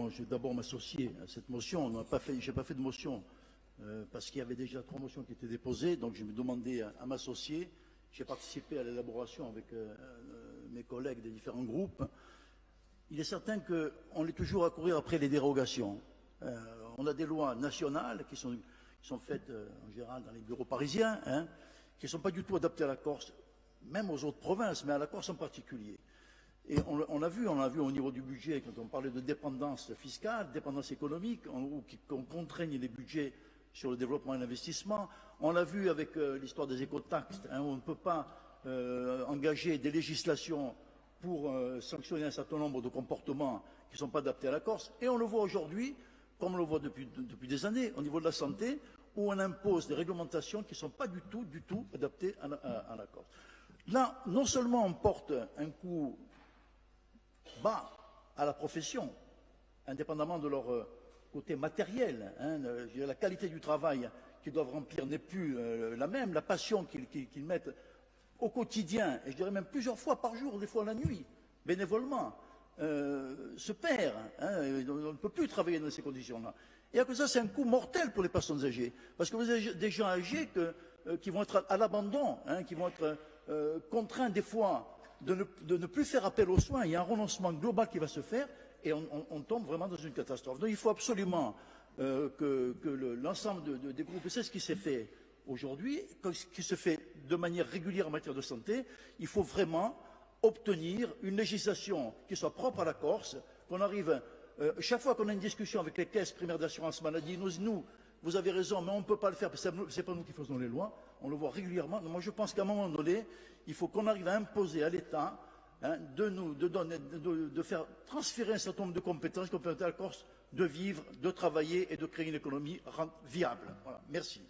je vais d'abord m'associer à cette motion. Je n'ai pas fait de motion parce qu'il y avait déjà 3 motions qui étaient déposées, donc je me demandais à m'associer. J'ai participé à l'élaboration avec mes collègues des différents groupes. Il est certain qu'on est toujours à courir après les dérogations. On a des lois nationales qui sont faites en général dans les bureaux parisiens, qui ne sont pas du tout adaptées à la Corse, même aux autres provinces, mais à la Corse en particulier. Et on l'a vu au niveau du budget, quand on parlait de dépendance fiscale, dépendance économique, qu'on contraigne les budgets sur le développement et l'investissement. On l'a vu avec l'histoire des écotaxes, où on ne peut pas engager des législations pour sanctionner un certain nombre de comportements qui ne sont pas adaptés à la Corse. Et on le voit aujourd'hui, comme on le voit depuis des années, au niveau de la santé, où on impose des réglementations qui ne sont pas du tout adaptées à la Corse. Là, non seulement on porte un coup bas à la profession, indépendamment de leur côté matériel, la qualité du travail qu'ils doivent remplir n'est plus la même, la passion qu'ils mettent au quotidien, et je dirais même plusieurs fois par jour, des fois la nuit, bénévolement, se perd. On ne peut plus travailler dans ces conditions-là. Et à cause de ça, c'est un coup mortel pour les personnes âgées, parce que vous avez des gens âgés qui vont être à l'abandon, qui vont être contraints des fois de ne plus faire appel aux soins. Il y a un renoncement global qui va se faire et on tombe vraiment dans une catastrophe. Donc il faut absolument que l'ensemble des groupes, c'est ce qui s'est fait aujourd'hui, qui se fait de manière régulière en matière de santé, il faut vraiment obtenir une législation qui soit propre à la Corse, qu'on arrive, chaque fois qu'on a une discussion avec les caisses primaires d'assurance maladie, nous, vous avez raison, mais on ne peut pas le faire, parce que ce n'est pas nous qui faisons les lois, on le voit régulièrement. Moi, je pense qu'à un moment donné, il faut qu'on arrive à imposer à l'État de faire transférer un certain nombre de compétences qui permettent à la Corse de vivre, de travailler et de créer une économie viable. Voilà. Merci.